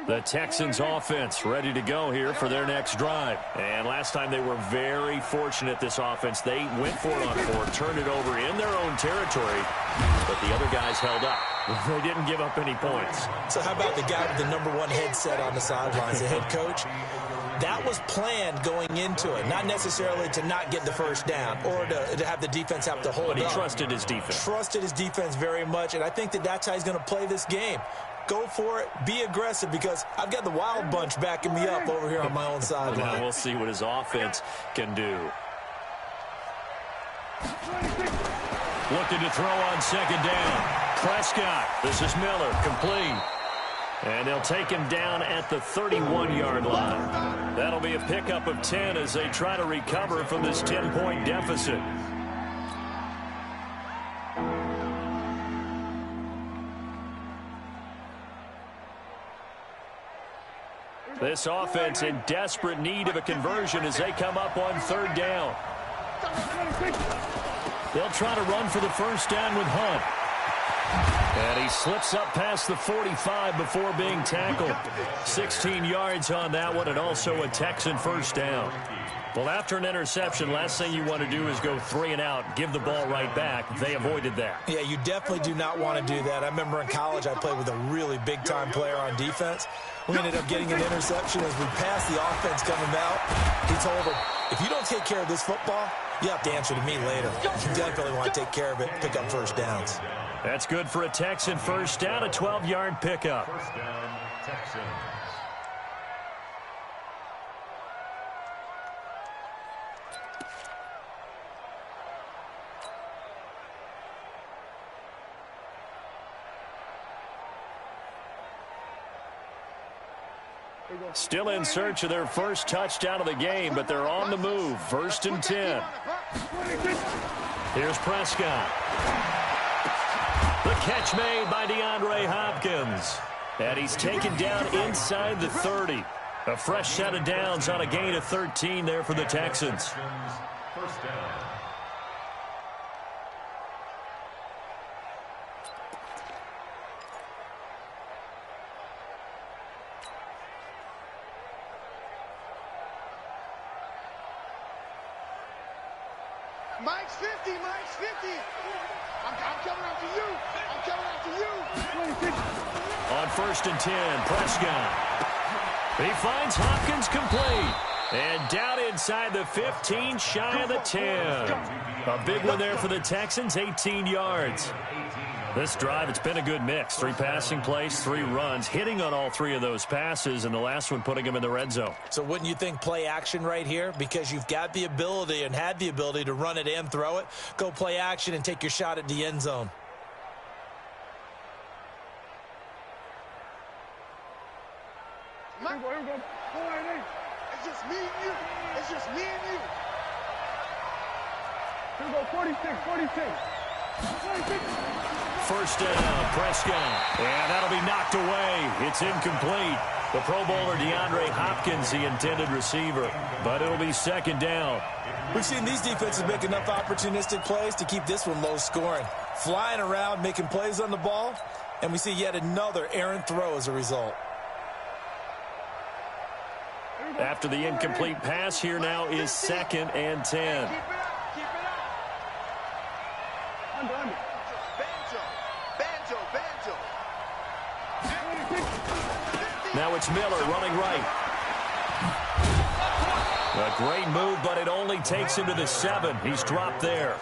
The Texans offense ready to go here for their next drive. And last time they were very fortunate, this offense. They went for it on fourth, turned it over in their own territory, but the other guys held up. They didn't give up any points. So how about the guy with the #1 headset on the sidelines, the head coach? That was planned going into it, not necessarily to not get the first down or to have the defense have to hold up. But he trusted his defense. Trusted his defense very much, and I think that's how he's going to play this game. Go for it. Be aggressive, because I've got the wild bunch backing me up over here on my own sideline. Now we'll see what his offense can do. Looking to throw on second down. Prescott. This is Miller. Complete. And they'll take him down at the 31-yard line. That'll be a pickup of 10 as they try to recover from this 10-point deficit. This offense in desperate need of a conversion as they come up on third down. They'll try to run for the first down with Hunt. And he slips up past the 45 before being tackled. 16 yards on that one, and also a Texan first down. Well, after an interception, last thing you want to do is go 3 and out, give the ball right back. They avoided that. Yeah, you definitely do not want to do that. I remember in college I played with a really big-time player on defense. We ended up getting an interception as we passed the offense coming out. He told him, if you don't take care of this football, you have to answer to me later. You definitely want to take care of it, pick up first downs. That's good for a Texan first down, a 12-yard pickup. First down, Texans. Still in search of their first touchdown of the game, but they're on the move. First and 10. Here's Prescott. The catch made by DeAndre Hopkins. And he's taken down inside the 30. A fresh set of downs on a gain of 13 there for the Texans. First down. Mike's 50, Mike's 50. I'm coming out to you. I'm coming out to you. On first and 10, Prescott. He finds Hopkins complete. And down inside the 15, shy of the 10. A big one there for the Texans, 18 yards. This drive, it's been a good mix. 3 passing plays, 3 runs, hitting on all 3 of those passes, and the last one putting him in the red zone. So wouldn't you think play action right here? Because you've got the ability and had the ability to run it and throw it. Go play action and take your shot at the end zone. Mike, it's just me and you. It's just me and you. Here we go, 46, 46. First down, Prescott. And that'll be knocked away. It's incomplete. The Pro Bowler DeAndre Hopkins, the intended receiver. But it'll be second down. We've seen these defenses make enough opportunistic plays to keep this one low scoring. Flying around, making plays on the ball. And we see yet another errant throw as a result. After the incomplete pass, here now is second and 10. Now it's Miller running right. A great move, but it only takes him to the 7. He's dropped there.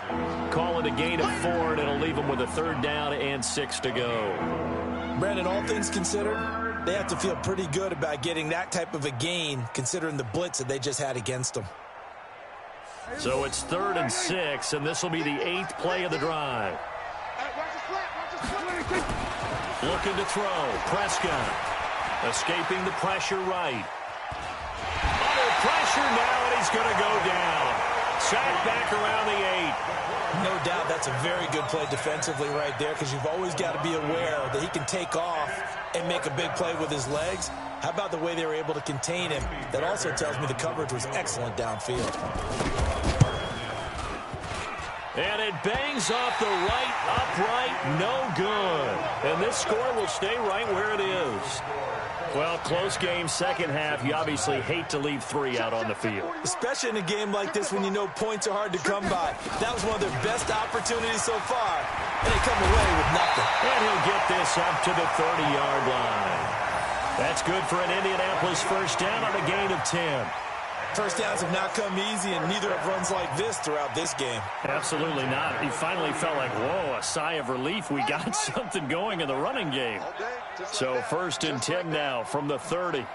Call it a gain of 4, and it'll leave him with a third down and 6 to go. Brandon, all things considered, they have to feel pretty good about getting that type of a gain, considering the blitz that they just had against them. So it's 3rd and 6, and this will be the 8th play of the drive. Looking to throw. Prescott. Escaping the pressure right. Under pressure now, and he's going to go down. Sacked back around the 8. No doubt that's a very good play defensively right there, because you've always got to be aware that he can take off and make a big play with his legs. How about the way they were able to contain him? That also tells me the coverage was excellent downfield. And it bangs off the right upright, no good. And this score will stay right where it is. Well, close game, second half. You obviously hate to leave 3 out on the field. Especially in a game like this when you know points are hard to come by. That was one of their best opportunities so far, and they come away with nothing. And he'll get this up to the 30-yard line. That's good for an Indianapolis first down on a gain of 10. First downs have not come easy, and neither have runs like this throughout this game. Absolutely not. He finally felt like, whoa, a sigh of relief. We got something going in the running game. So first and 10 now from the 30.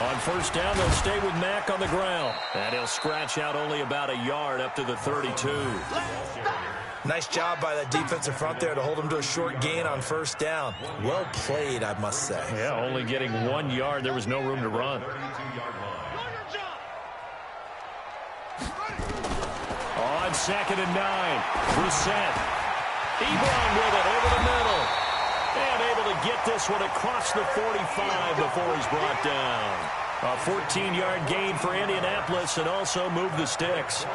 On first down, they'll stay with Mack on the ground. And he'll scratch out only about a yard up to the 32. Nice job by that defensive front there to hold him to a short gain on first down. Well played, I must say. Yeah, only getting 1 yard. There was no room to run. On second and 9, Brissett. Ebron with it over the middle. And able to get this one across the 45 before he's brought down. A 14-yard gain for Indianapolis and also move the sticks.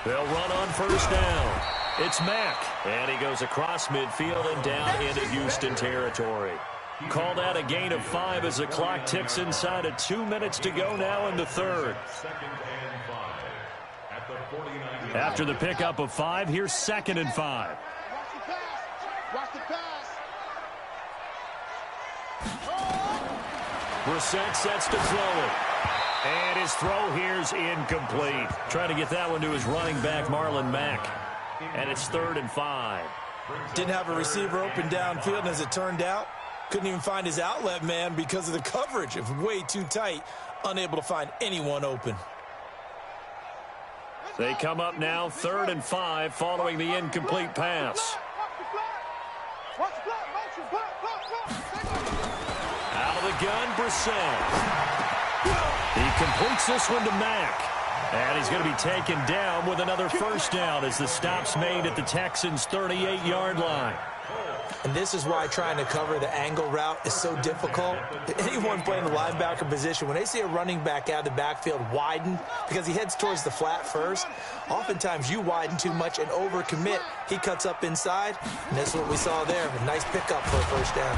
They'll run on first down. It's Mack, and he goes across midfield and down into Houston territory. Called out a gain of 5 as the clock ticks inside of 2 minutes to go now in the third. After the pickup of 5, here's second and 5. Watch the pass. Brissett sets to throw it. And his throw here's incomplete. Trying to get that one to his running back, Marlon Mack. And it's third and 5. Didn't have a receiver open downfield, and as it turned out, couldn't even find his outlet man because of the coverage. It was way too tight, unable to find anyone open. They come up now, third and 5, following the incomplete pass. Out of the gun, Brissett. He completes this one to Mack. And he's going to be taken down with another first down as the stop's made at the Texans' 38-yard line. And this is why trying to cover the angle route is so difficult. Anyone playing the linebacker position, when they see a running back out of the backfield widen because he heads towards the flat first, oftentimes you widen too much and overcommit. He cuts up inside, and that's what we saw there. A nice pickup for a first down.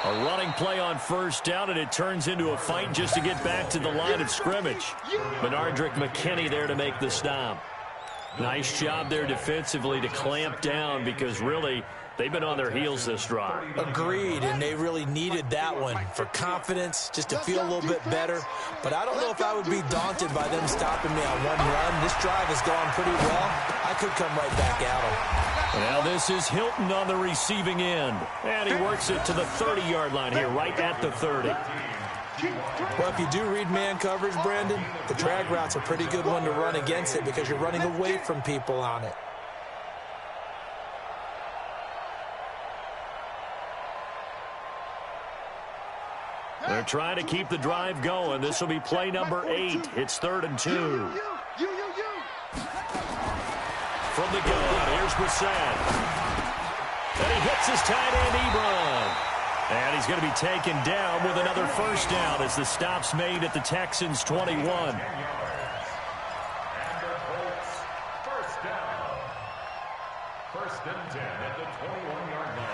A running play on first down, and it turns into a fight just to get back to the line of scrimmage. Benardrick McKinney there to make the stop. Nice job there defensively to clamp down because really they've been on their heels this drive. Agreed, and they really needed that one for confidence, just to feel a little bit better. But I don't know if I would be daunted by them stopping me on one run. This drive has gone pretty well. I could come right back at them. Now this is Hilton on the receiving end. And he works it to the 30-yard line here, right at the 30. Well, if you do read man coverage, Brandon, the drag route's a pretty good one to run against it because you're running away from people on it. They're trying to keep the drive going. This will be play number 8. It's third and 2. From the gun, here's Brissett. And he hits his tight end, Ebron. And he's going to be taken down with another first down as the stop's made at the Texans' 21. First down. First and 10 at the 21-yard line.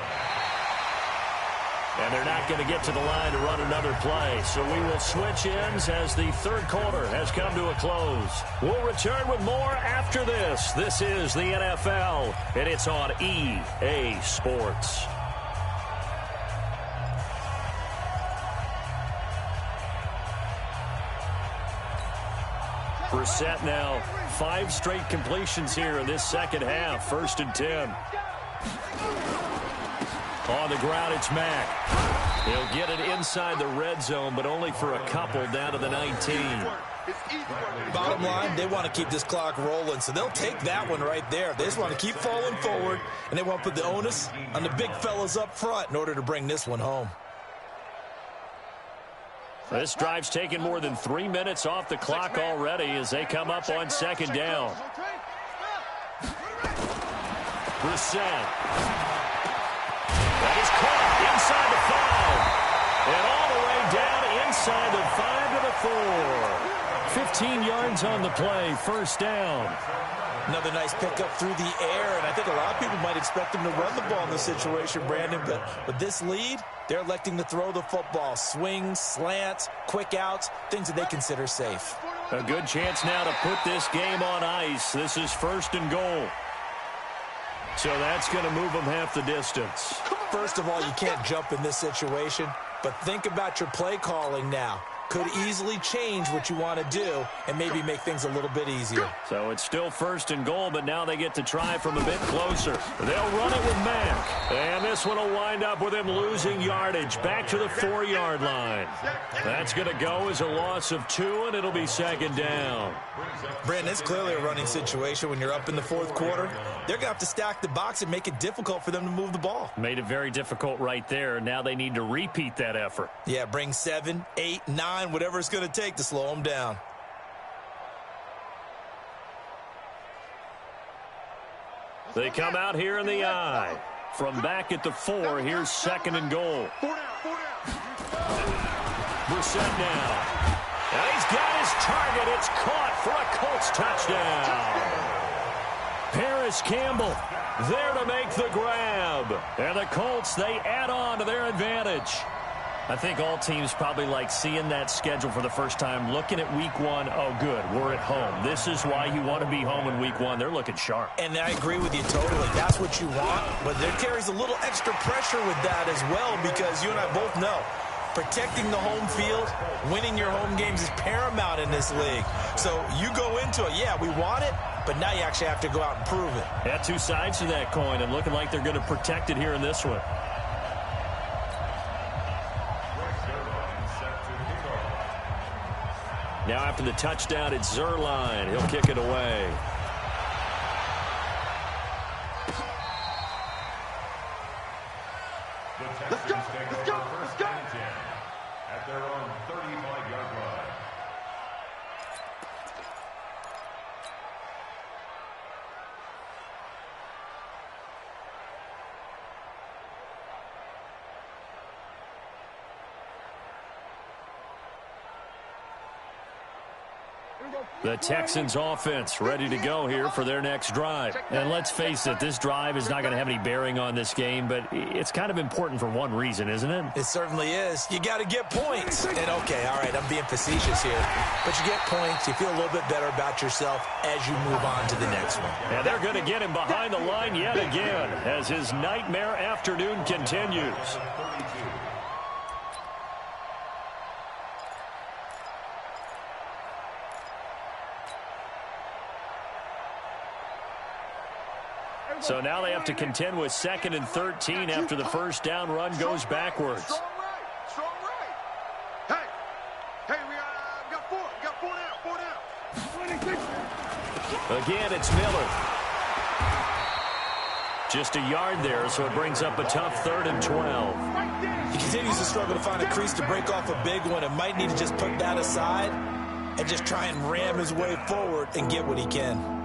And they're not going to get to the line to run another play. So we will switch ends as the third quarter has come to a close. We'll return with more after this. This is the NFL, and it's on EA Sports. Brissett now 5 straight completions here in this second half. First and 10. On the ground, it's Mack. He'll get it inside the red zone, but only for a couple down to the 19. Bottom line, they want to keep this clock rolling, so they'll take that one right there. They just want to keep falling forward, and they want to put the onus on the big fellas up front in order to bring this one home. This drive's taken more than 3 minutes off the clock already as they come up on second down. Brissett. That is caught inside the 5. And all the way down inside the 5 to the 4. 15 yards on the play, first down. Another nice pickup through the air, and I think a lot of people might expect him to run the ball in this situation, Brandon, but with this lead, they're electing to throw the football. Swings, slants, quick outs, things that they consider safe. A good chance now to put this game on ice. This is first and goal. So that's going to move them half the distance. First of all, you can't jump in this situation, but think about your play calling now. Could easily change what you want to do and maybe make things a little bit easier. So it's still first and goal, but now they get to try from a bit closer. They'll run it with Mack. And this one will wind up with him losing yardage back to the 4-yard line. That's going to go as a loss of 2, and it'll be second down. Brandon, it's clearly a running situation when you're up in the fourth quarter. They're going to have to stack the box and make it difficult for them to move the ball. Made it very difficult right there. Now they need to repeat that effort. Yeah, bring 7, 8, 9, whatever it's going to take to slow them down. They come out here in the I. From back at the 4, here's second and goal. Brissett now. And he's got his target. It's caught for a Colts touchdown. Paris Campbell there to make the grab. And the Colts, they add on to their advantage. I think all teams probably like seeing that schedule for the first time, looking at week 1. Oh, good, we're at home. This is why you want to be home in week 1. They're looking sharp. And I agree with you totally. That's what you want. But there carries a little extra pressure with that as well, because you and I both know protecting the home field, winning your home games is paramount in this league. So you go into it, yeah, we want it, but now you actually have to go out and prove it. Yeah, two sides to that coin, and looking like they're going to protect it here in this one. Now after the touchdown, it's Zuerlein. He'll kick it away. Let's go, let's go, let's go. At their own 35-yard line. The Texans offense ready to go here for their next drive. And let's face it, this drive is not going to have any bearing on this game, but it's kind of important for one reason, isn't it? It certainly is. You got to get points. And okay, all right, I'm being facetious here. But you get points, you feel a little bit better about yourself as you move on to the next one. And they're going to get him behind the line yet again as his nightmare afternoon continues. So now they have to contend with 2nd and 13 after the first down run goes backwards. Strong right. Hey, we got 4. We got 4 down. Again, it's Miller. Just a yard there, so it brings up a tough 3rd and 12. He continues to struggle to find a crease to break off a big one, and might need to just put that aside and just try and ram his way forward and get what he can.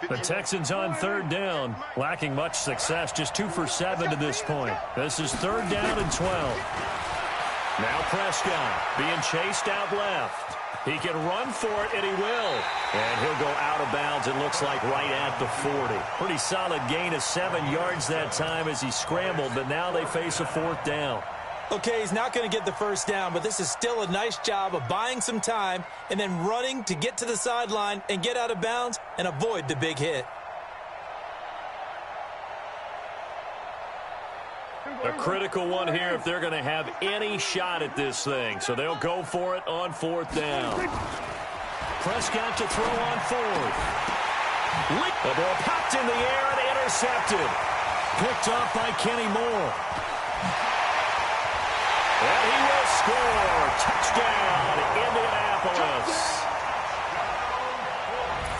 The Texans on 3rd down, lacking much success, just 2 for 7 to this point. This is 3rd down and 12. Now Prescott being chased out left. He can run for it, and he will. And he'll go out of bounds, it looks like right at the 40. Pretty solid gain of 7 yards that time as he scrambled, but now they face a 4th down. Okay, he's not going to get the first down, but this is still a nice job of buying some time and then running to get to the sideline and get out of bounds and avoid the big hit. A critical one here if they're going to have any shot at this thing. So they'll go for it on 4th down. Prescott to throw on 4th. The ball popped in the air and intercepted. Picked off by Kenny Moore. And he will score. Touchdown, Indianapolis.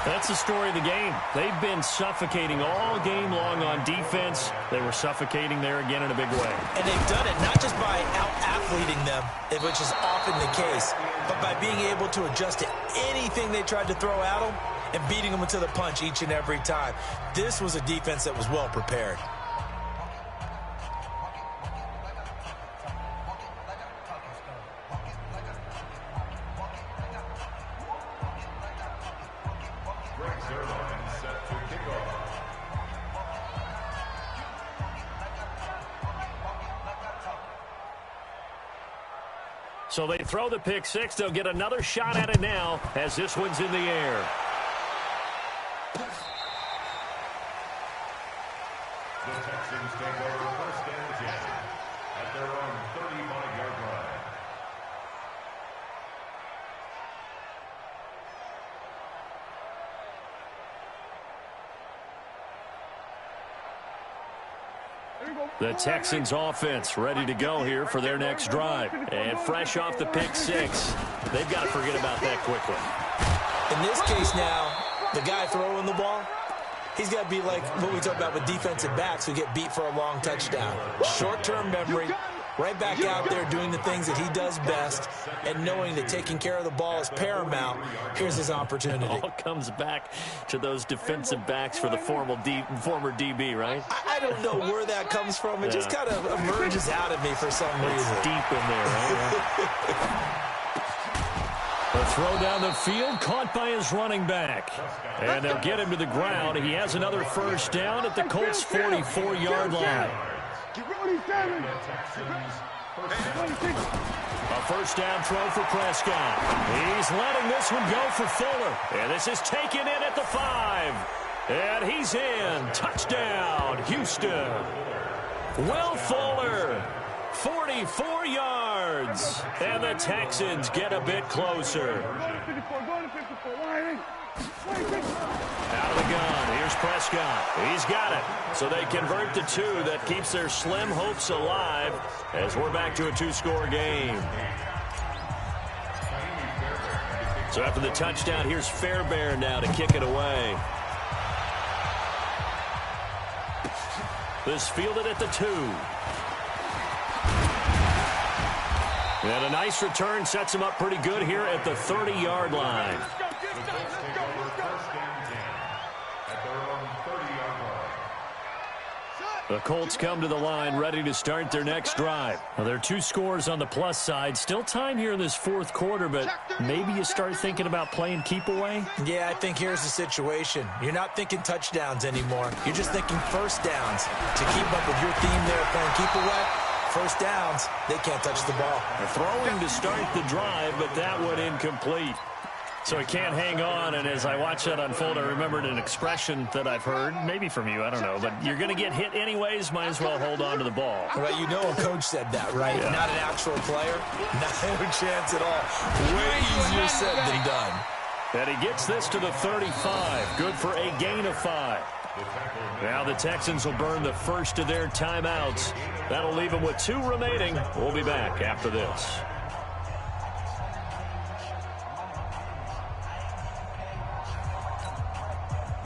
The that's the story of the game. They've been suffocating all game long on defense. They were suffocating there again in a big way. And they've done it not just by out-athleting them, which is often the case, but by being able to adjust to anything they tried to throw at them and beating them to the punch each and every time. This was a defense that was well prepared. So they throw the pick six. They'll get another shot at it now as this one's in the air. The Texans take over first and 10 at their own 35-yard line. The Texans offense ready to go here for their next drive. And fresh off the pick six, they've got to forget about that quickly. In this case now, the guy throwing the ball, he's got to be like what we talk about with defensive backs who get beat for a long touchdown. Short-term memory, right back out there doing the things that he does best, and knowing that taking care of the ball is paramount. Here's his opportunity. It all comes back to those defensive backs for the former DB, right? I don't know where that comes from. It just kind of emerges out of me for some reason. It's deep in there, right? The throw down the field, caught by his running back. And they'll get him to the ground. He has another first down at the Colts' 44-yard line. A first down throw for Prescott. He's letting this one go for Fuller. And this is taken in at the 5. And he's in. Touchdown, Houston. Will Fuller, 44 yards. And the Texans get a bit closer. Out of the gun, here's Prescott. He's got it. So they convert the 2. That keeps their slim hopes alive as we're back to a 2-score game. So after the touchdown, here's Fairbairn now to kick it away. This fielded at the 2. And a nice return sets him up pretty good here at the 30-yard line. The Colts come to the line ready to start their next drive. Well, there are 2 scores on the plus side. Still time here in this fourth quarter, but maybe you start thinking about playing keep away? Yeah, I think here's the situation. You're not thinking touchdowns anymore. You're just thinking first downs. To keep up with your theme there playing keep away, first downs, they can't touch the ball. They're throwing to start the drive, but that one incomplete. So he can't hang on, and as I watch that unfold, I remembered an expression that I've heard, maybe from you, I don't know, but you're going to get hit anyways, might as well hold on to the ball. Right, you know a coach said that, right? Yeah. Not an actual player. No chance at all. Way easier said than done. And he gets this to the 35. Good for a gain of 5. Now the Texans will burn the first of their timeouts. That'll leave them with 2 remaining. We'll be back after this.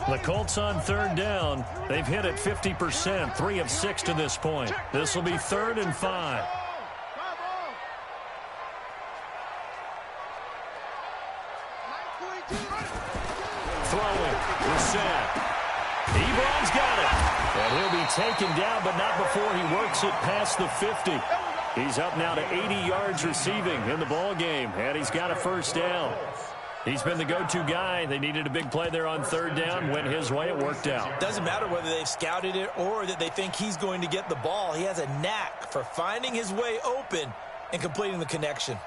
The Colts on third down. They've hit it 50%, 3 of 6 to this point. This will be 3rd and 5. Throwing, Reset. Ebron's got it. And he'll be taken down, but not before he works it past the 50. He's up now to 80 yards receiving in the ball game, and he's got a first down. He's been the go-to guy. They needed a big play there on third down. Went his way. It worked out. Doesn't matter whether they've scouted it or that they think he's going to get the ball. He has a knack for finding his way open and completing the connection.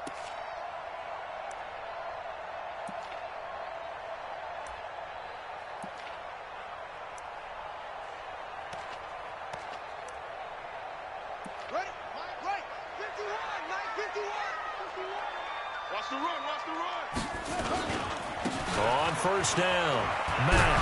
Ready? Right. 51. 51. Watch the run. Watch the run. On first down, Matt.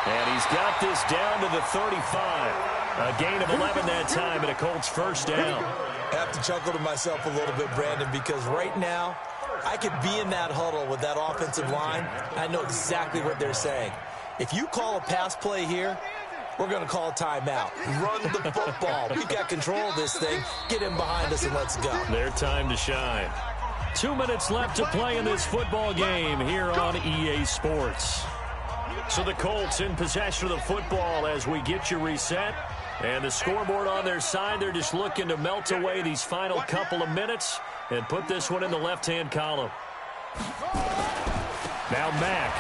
And he's got this down to the 35. A gain of 11 that time, and a Colts first down. I have to chuckle to myself a little bit, Brandon, because right now I could be in that huddle with that offensive line. I know exactly what they're saying. If you call a pass play here, we're going to call a timeout. Run the football. We've got control of this thing. Get him behind us and let's go. Their time to shine. 2 minutes left to play in this football game here on EA Sports. So the Colts in possession of the football as we get you reset. And the scoreboard on their side, they're just looking to melt away these final couple of minutes and put this one in the left-hand column. Now Mack.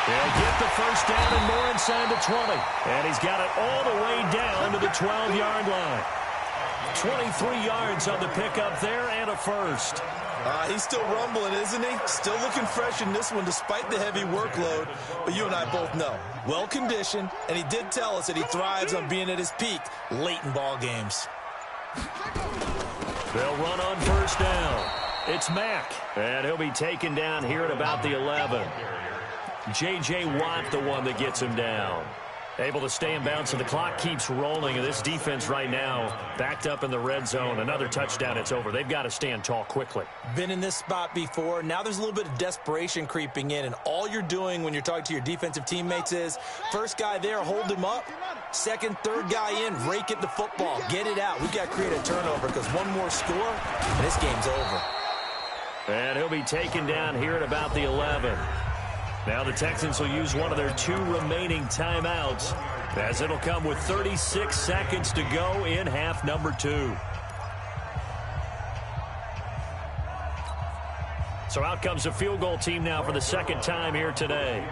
They'll get the first down and more inside the 20. And he's got it all the way down to the 12-yard line. 23 yards on the pickup there and a first. He's still rumbling, isn't he? Still looking fresh in this one despite the heavy workload. But you and I both know, well-conditioned, and he did tell us that he thrives on being at his peak late in ball games. They'll run on first down. It's Mack, and he'll be taken down here at about the 11. J.J. Watt, the one that gets him down. Able to stay in bounds, and the clock keeps rolling. And this defense right now backed up in the red zone. Another touchdown, it's over. They've got to stand tall quickly. Been in this spot before. Now there's a little bit of desperation creeping in, and all you're doing when you're talking to your defensive teammates is first guy there, hold him up. Second, third guy in, rake at the football. Get it out. We've got to create a turnover because one more score, and this game's over. And he'll be taken down here at about the 11. Now the Texans will use one of their 2 remaining timeouts as it'll come with 36 seconds to go in half number 2. So out comes the field goal team now for the second time here today.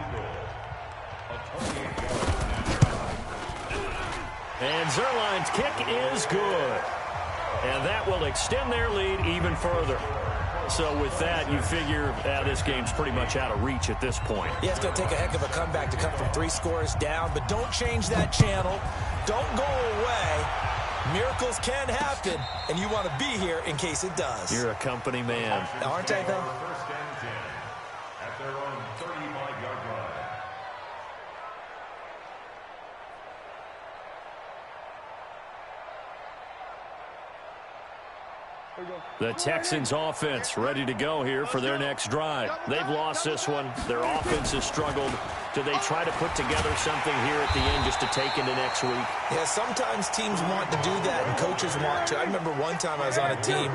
And Zerline's kick is good. And that will extend their lead even further. So with that, you figure this game's pretty much out of reach at this point. Yeah, it's going to take a heck of a comeback to come from 3 scores down, but don't change that channel. Don't go away. Miracles can happen, and you want to be here in case it does. You're a company man. Aren't I, though? First and 10 at their own 35-yard line. The Texans offense ready to go here for their next drive. They've lost this one. Their offense has struggled. Do they try to put together something here at the end just to take into next week? Yeah, sometimes teams want to do that and coaches want to. I remember one time I was on a team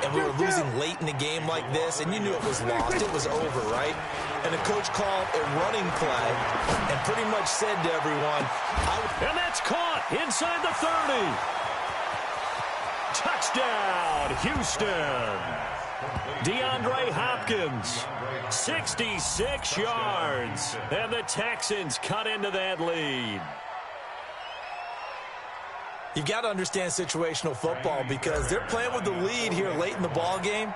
and we were losing late in the game like this, and you knew it was lost. It was over, right? And the coach called a running play and pretty much said to everyone, and that's caught inside the 30. Touchdown, Houston. DeAndre Hopkins, 66 yards. And the Texans cut into that lead. You've got to understand situational football because they're playing with the lead here late in the ball game.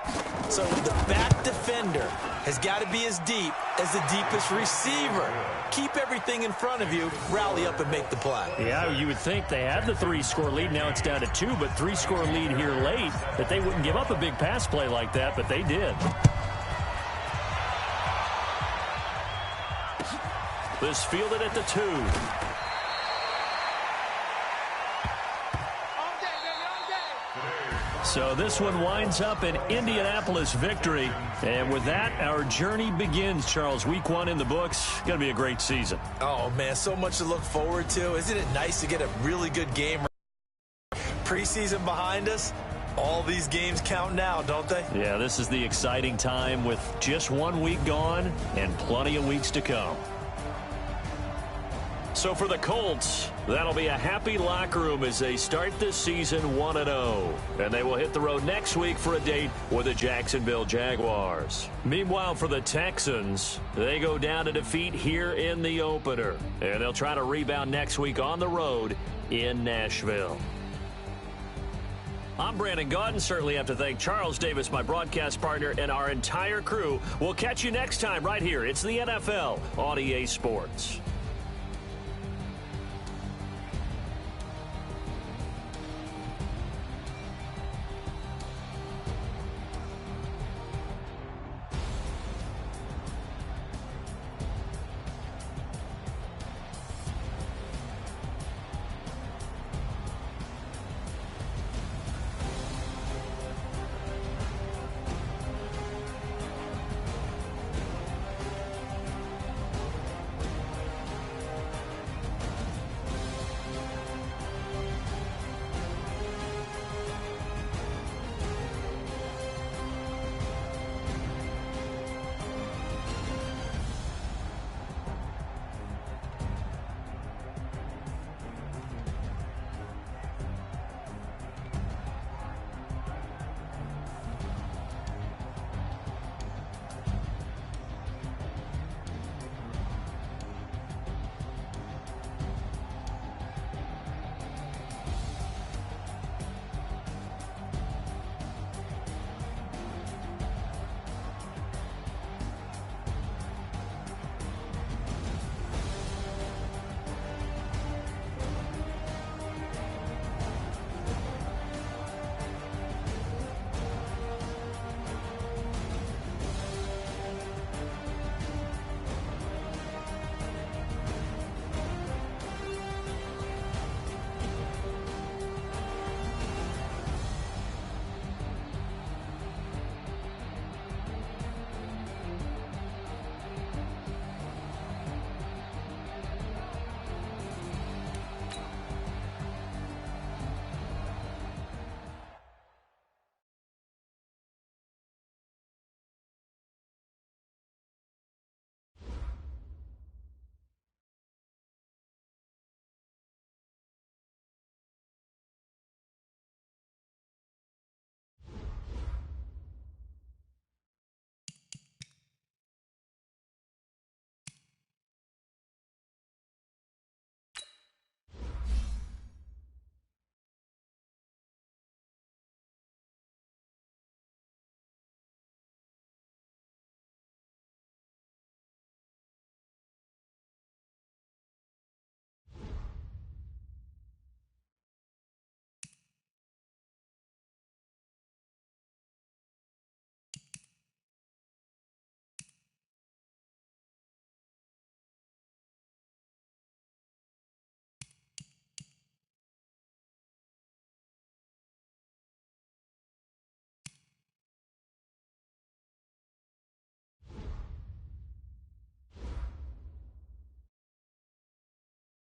So the back defender has got to be as deep as the deepest receiver. Keep everything in front of you, rally up and make the play. Yeah, you would think they had the 3-score lead. Now it's down to 2, but 3-score lead here late, that they wouldn't give up a big pass play like that, but they did. This fielded at the 2. So this one winds up an Indianapolis victory. And with that, our journey begins, Charles. Week 1 in the books. Going to be a great season. Oh, man, so much to look forward to. Isn't it nice to get a really good game? Preseason behind us. All these games count now, don't they? Yeah, this is the exciting time with just 1 week gone and plenty of weeks to come. So for the Colts, that'll be a happy locker room as they start this season 1-0. And they will hit the road next week for a date with the Jacksonville Jaguars. Meanwhile, for the Texans, they go down to defeat here in the opener. And they'll try to rebound next week on the road in Nashville. I'm Brandon Gaudin. Certainly have to thank Charles Davis, my broadcast partner, and our entire crew. We'll catch you next time right here. It's the NFL on EA Sports.